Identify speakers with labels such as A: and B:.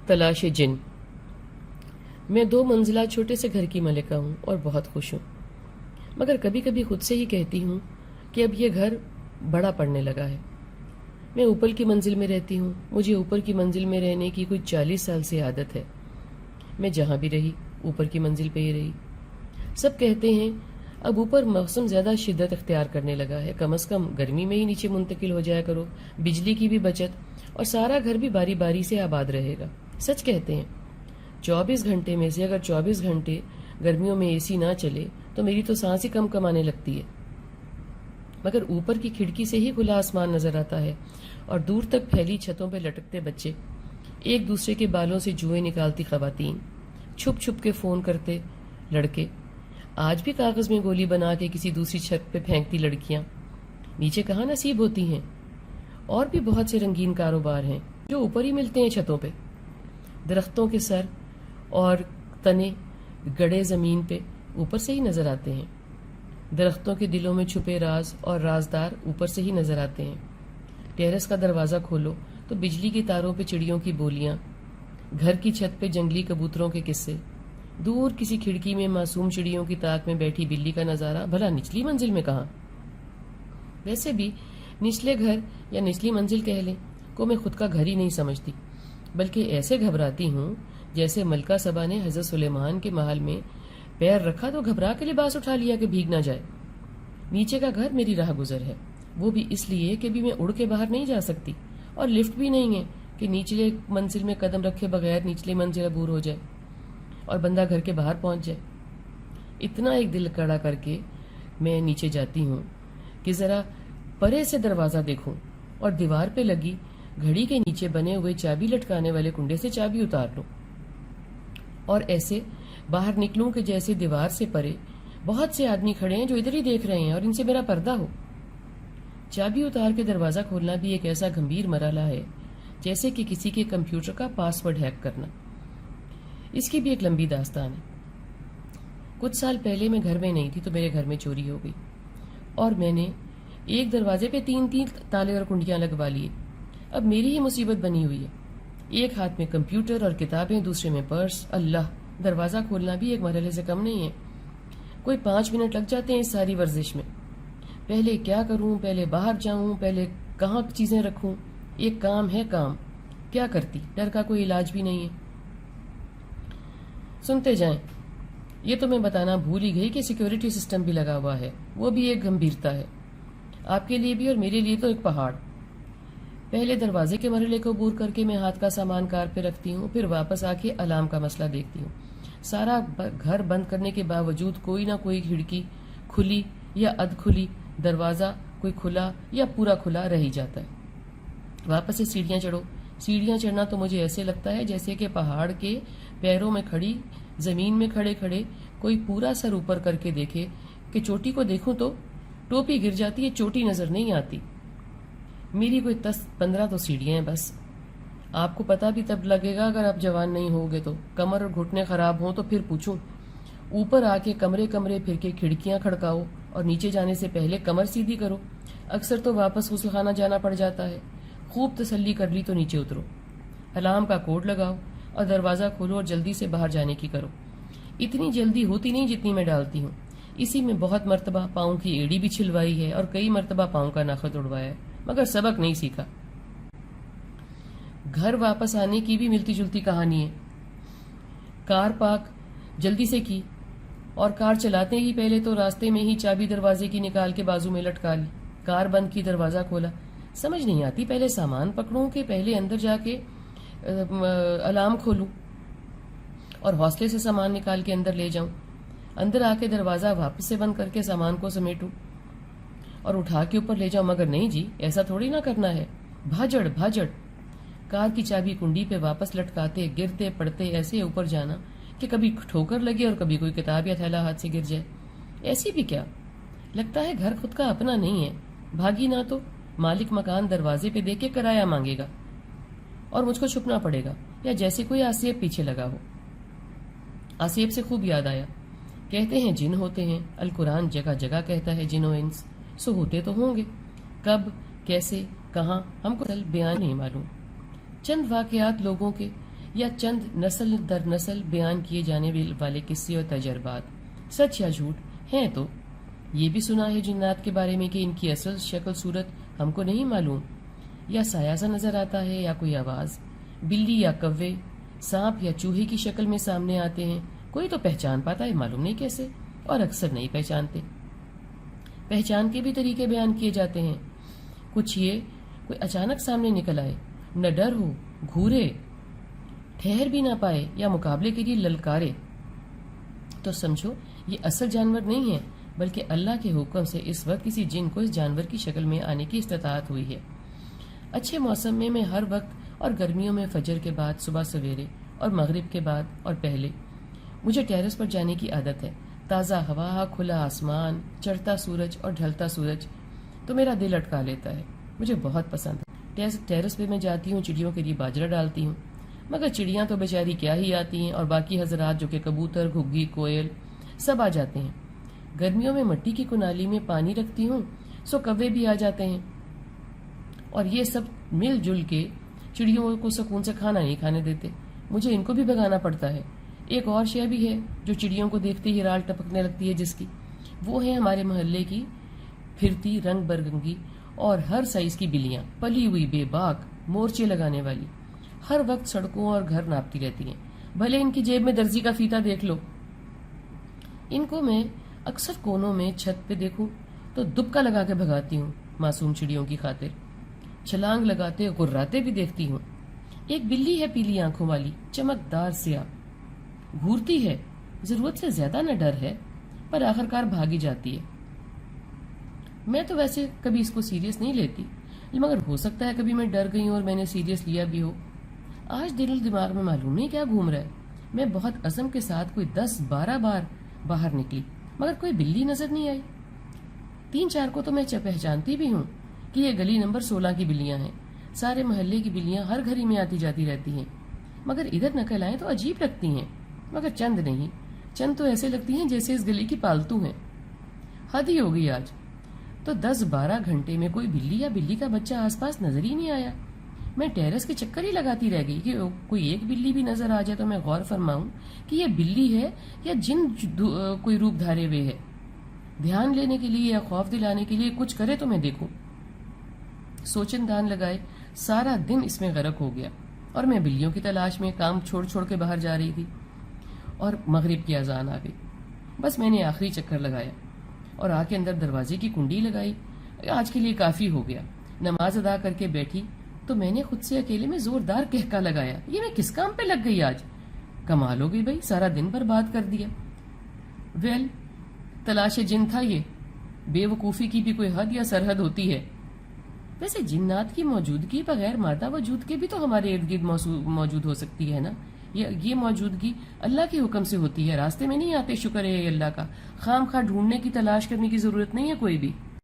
A: تلاش جن۔ میں 2 منزلہ چھوٹے سے گھر کی ملکہ ہوں اور بہت خوش ہوں، مگر کبھی کبھی خود سے ہی کہتی ہوں کہ اب یہ گھر بڑا پڑنے لگا ہے۔ میں اوپر کی منزل میں رہتی ہوں، مجھے اوپر کی منزل میں رہنے کی کچھ 40 سال سے عادت ہے۔ میں جہاں بھی رہی اوپر کی منزل پہ ہی رہی۔ سب کہتے ہیں اب اوپر موسم زیادہ شدت اختیار کرنے لگا ہے، کم از کم گرمی میں ہی نیچے منتقل ہو جایا کرو، بجلی کی بھی بچت اور سارا گھر بھی باری باری سے آباد رہے گا۔ سچ کہتے ہیں 24 گھنٹے میں سے اگر 24 گھنٹے گرمیوں میں اے سی نہ چلے تو میری تو سانس ہی کم آنے لگتی ہے، مگر اوپر کی کھڑکی سے ہی کھلا آسمان نظر آتا ہے اور دور تک پھیلی چھتوں پہ لٹکتے بچے، ایک دوسرے کے بالوں سے جوئیں نکالتی خواتین، چھپ چھپ کے فون کرتے لڑکے، آج بھی کاغذ میں گولی بنا کے کسی دوسری چھت پہ پھینکتی لڑکیاں، نیچے کہاں نصیب ہوتی ہیں۔ اور بھی بہت سے رنگین کاروبار ہیں جو اوپر ہی ملتے ہیں چھتوں پہ۔ درختوں کے سر اور تنے گڑے زمین پہ اوپر سے ہی نظر آتے ہیں، درختوں کے دلوں میں چھپے راز اور رازدار اوپر سے ہی نظر آتے ہیں۔ ٹیرس کا دروازہ کھولو تو بجلی کی تاروں پہ چڑیوں کی بولیاں، گھر کی چھت پہ جنگلی کبوتروں کے قصے، دور کسی کھڑکی میں معصوم چڑیوں کی تاک میں بیٹھی بلی کا نظارہ، بھلا نچلی منزل میں کہاں؟ ویسے بھی نچلے گھر یا نچلی منزل کہہ لیں کو میں خود کا گھر ہی نہیں سمجھتی، بلکہ ایسے گھبراتی ہوں جیسے ملکہ سبا نے حضرت سلیمان کے محل میں پیر رکھا تو گھبرا کے لباس اٹھا لیا کہ بھیگ نہ جائے۔ نیچے کا گھر میری راہ گزر ہے، وہ بھی اس لیے کہ بھی میں اڑ کے باہر نہیں جا سکتی اور لفٹ بھی نہیں ہے کہ نیچلے منزل میں قدم رکھے بغیر نچلے منزل عبور ہو جائے اور بندہ گھر کے باہر پہنچ جائے۔ اتنا ایک دل کڑا کر کے میں نیچے جاتی ہوں کہ ذرا پرے سے دروازہ دیکھوں اور دیوار پہ لگی گھڑی کے نیچے بنے ہوئے چابی لٹکانے والے کنڈے سے چابی اتار لوں اور ایسے باہر نکلوں کہ جیسے دیوار سے پرے بہت سے آدمی کھڑے ہیں جو ادھر ہی دیکھ رہے ہیں اور ان سے میرا پردہ ہو۔ چابی اتار کے دروازہ کھولنا بھی ایک ایسا گمبھیر مرحلہ ہے جیسے کہ کسی کے کمپیوٹر کا پاس ورڈ ہیک کرنا۔ اس کی بھی ایک لمبی داستان ہے۔ کچھ سال پہلے میں گھر میں نہیں تھی تو میرے گھر میں چوری ہو گئی اور میں نے ایک دروازے پہ 3 تالے اور کنڈیاں لگوا لیے۔ اب میری ہی مصیبت بنی ہوئی ہے، ایک ہاتھ میں کمپیوٹر اور کتابیں، دوسرے میں پرس۔ اللہ، دروازہ کھولنا بھی ایک مرحلے سے کم نہیں ہے۔ کوئی 5 منٹ لگ جاتے ہیں اس ساری ورزش میں، پہلے کیا کروں، پہلے باہر جاؤں، پہلے کہاں چیزیں رکھوں، ایک کام ہے کام، کیا کرتی، ڈر کا کوئی علاج بھی نہیں ہے۔ سنتے جائیں، یہ تو میں بتانا بھول ہی گئی کہ سیکیورٹی سسٹم بھی لگا ہوا ہے، وہ بھی ایک گمبھیرتا ہے، آپ کے لیے بھی اور میرے لیے تو ایک پہاڑ۔ پہلے دروازے کے مرحلے کو عبور کر کے میں ہاتھ کا سامان کار پہ رکھتی ہوں، پھر واپس آ کے الارم کا مسئلہ دیکھتی ہوں۔ سارا گھر بند کرنے کے باوجود کوئی نہ کوئی کھڑکی کھلی یا ادھ کھلی، دروازہ کوئی کھلا یا پورا کھلا رہ ہی جاتا ہے۔ واپس سے سیڑھیاں چڑھو، سیڑھیاں چڑھنا تو مجھے ایسے لگتا ہے جیسے کہ پہاڑ کے پیروں میں کھڑی زمین میں کھڑے کھڑے کوئی پورا سر اوپر کر کے دیکھے کہ چوٹی کو دیکھوں تو ٹوپی گر جاتی ہے، چوٹی نظر نہیں آتی۔ میری کوئی 10-15 تو سیڑھیاں ہیں بس۔ آپ کو پتہ بھی تب لگے گا اگر آپ جوان نہیں ہوگے تو، کمر اور گھٹنے خراب ہوں تو پھر پوچھوں۔ اوپر آ کے کمرے پھر کے کھڑکیاں کھڑکاؤ اور نیچے جانے سے پہلے کمر سیدھی کرو، اکثر تو واپس غسل خانہ جانا پڑ جاتا ہے۔ خوب تسلی کر لی تو نیچے اترو، الارم کا کوڈ لگاؤ اور دروازہ کھولو اور جلدی سے باہر جانے کی کرو۔ اتنی جلدی ہوتی نہیں جتنی میں ڈالتی ہوں، اسی میں بہت مرتبہ پاؤں کی ایڑی بھی چھلوائی ہے اور کئی مرتبہ پاؤں کا ناخن اڑوایا ہے، مگر سبق نہیں سیکھا۔ گھر واپس آنے کی بھی ملتی جلتی کہانی ہے۔ کار پارک جلدی سے کی اور کار چلاتے ہی پہلے تو راستے میں ہی چابی دروازے کی نکال کے بازو میں لٹکا لی، کار بند کی، دروازہ کھولا۔ سمجھ نہیں آتی پہلے سامان پکڑوں کہ پہلے اندر جا کے الارم کھولوں اور حوصلے سے سامان نکال کے اندر لے جاؤں، اندر آ کے دروازہ واپس سے بند کر کے سامان کو سمیٹوں اور اٹھا کے اوپر لے جاؤں، مگر نہیں جی، ایسا تھوڑی نہ کرنا ہے۔ بھاجڑ کار کی چابی کنڈی پہ واپس لٹکاتے گرتے پڑتے ایسے اوپر جانا کہ کبھی ٹھوکر لگے اور کبھی کوئی کتاب یا تھیلا ہاتھ سے گر جائے۔ ایسی بھی کیا، لگتا ہے گھر خود کا اپنا نہیں ہے، بھاگی نہ تو مالک مکان دروازے پہ دیکھ کے کرایہ مانگے گا اور مجھ کو چھپنا پڑے گا، یا جیسے کوئی آسیب پیچھے لگا ہو۔ آسیب سے خوب یاد آیا، کہتے ہیں جن ہوتے ہیں، القرآن جگہ جگہ کہتا ہے جن و انس، سو ہوتے تو ہوں گے، کب کیسے کہاں ہم کو بیان نہیں معلوم۔ چند واقعات لوگوں کے یا چند نسل در نسل بیان کیے جانے والے قصے اور تجربات سچ یا جھوٹ ہیں؟ تو یہ بھی سنا ہے جنات کے بارے میں کہ ان کی اصل شکل صورت ہم کو نہیں معلوم، یا سایہ سا نظر آتا ہے، یا کوئی آواز بلی یا کوے، سانپ یا چوہے کی شکل میں سامنے آتے ہیں۔ کوئی تو پہچان پاتا ہے، معلوم نہیں کیسے، اور اکثر نہیں پہچانتے۔ پہچان کے بھی طریقے بیان کیے جاتے ہیں، کچھ یہ کوئی اچانک سامنے نکل آئے، نہ ڈر ہو، گھورے، ٹھہر بھی نہ پائے یا مقابلے کے لیے للکارے، تو سمجھو یہ اصل جانور نہیں ہے، بلکہ اللہ کے حکم سے اس وقت کسی جن کو اس جانور کی شکل میں آنے کی استطاعت ہوئی ہے۔ اچھے موسم میں ہر وقت، اور گرمیوں میں فجر کے بعد، صبح سویرے اور مغرب کے بعد اور پہلے مجھے ٹیرس پر جانے کی عادت ہے۔ تازہ ہوا، کھلا آسمان، چڑھتا سورج اور ڈھلتا سورج تو میرا دل اٹکا لیتا ہے، مجھے بہت پسند ہے۔ ٹیرس پہ میں جاتی ہوں، چڑیوں کے لیے باجرہ ڈالتی ہوں، مگر چڑیاں تو بیچاری کیا ہی آتی ہیں، اور باقی حضرات جو کہ کبوتر، گھگی، کوئل سب آ جاتے ہیں۔ گرمیوں میں مٹی کی کنالی میں پانی رکھتی ہوں، سو کوے بھی آ جاتے ہیں، اور یہ سب مل جل کے چڑیوں کو سکون سے کھانا نہیں کھانے دیتے، مجھے ان کو بھی بھگانا پڑتا ہے۔ ایک اور شے بھی ہے جو چڑیوں کو دیکھتے ہی رال ٹپکنے لگتی ہے، جس کی وہ ہے ہمارے محلے کی پھرتی رنگ برنگی اور ہر سائز کی بلیاں، پلی ہوئی، بے باک، مورچے لگانے والی، ہر وقت سڑکوں اور گھر ناپتی رہتی ہیں، بھلے ان کی جیب میں درزی کا فیتا دیکھ لو۔ ان کو میں اکثر کونوں میں چھت پہ دیکھوں تو دبکا لگا کے بھگاتی ہوں، معصوم چڑیوں کی خاطر۔ چھلانگ لگاتے غراتے بھی دیکھتی ہوں۔ ایک بلی ہے پیلی آنکھوں والی، چمکدار سیاہ، گھورتی ہے، ضرورت سے زیادہ نہ ڈر ہے، پر آخرکار بھاگی جاتی ہے۔ میں تو ویسے کبھی اس کو سیریس نہیں لیتی، مگر ہو سکتا ہے کبھی میں ڈر گئی ہوں اور میں نے سیریس لیا بھی ہو۔ آج دل و دماغ میں معلوم نہیں کیا گھوم رہا ہے۔ میں بہت عزم کے ساتھ کوئی 10-12 بار باہر نکلی، مگر کوئی بلی نظر نہیں آئی۔ 3-4 کو تو میں پہچانتی بھی ہوں کہ یہ گلی نمبر 16 کی بلیاں ہیں۔ سارے محلے کی بلیاں ہر گھری میں آتی جاتی رہتی ہیں، مگر ادھر نقل آئیں تو عجیب لگتی ہیں، مگر چند نہیں، چند تو ایسے لگتی ہیں جیسے اس گلی کی پالتو ہیں۔ حد ہی ہوگی آج تو 10-12 گھنٹے میں کوئی بلی یا بلی کا بچہ آس پاس نظر ہی نہیں آیا۔ میں ٹیرس کے چکر ہی لگاتی رہ گئی کہ کوئی ایک بلی بھی نظر آ جائے تو میں غور فرماؤں کہ یہ بلی ہے یا جن کوئی روپ دھارے ہوئے ہے، دھیان لینے کے لیے یا خوف دلانے کے لیے کچھ کرے تو میں دیکھوں۔ سوچن دان لگائے سارا دن اس میں غرق ہو گیا، اور میں بلیوں کی تلاش میں کام چھوڑ چھوڑ کے باہر جا رہی تھی، اور مغرب کی اذان آ گئی۔ بس میں نے آخری چکر لگایا اور آ کے اندر دروازے کی کنڈی لگائی۔ آج کے لیے کافی ہو گیا۔ نماز ادا کر کے بیٹھی تو میں نے خود سے اکیلے میں زوردار کہکا لگایا، یہ میں کس کام پہ لگ گئی آج؟ کمال ہو گئی بھائی، سارا دن برباد کر دیا۔ ویل، تلاش جن تھا یہ، بے وقوفی کی بھی کوئی حد یا سرحد ہوتی ہے۔ ویسے جنات کی موجودگی بغیر مادہ وجود کے بھی تو ہمارے ارد گرد موجود ہو سکتی ہے نا۔ یہ موجودگی اللہ کے حکم سے ہوتی ہے، راستے میں نہیں آتے، شکر ہے اللہ کا۔ خام خواہ ڈھونڈنے کی تلاش کرنے کی ضرورت نہیں ہے کوئی بھی۔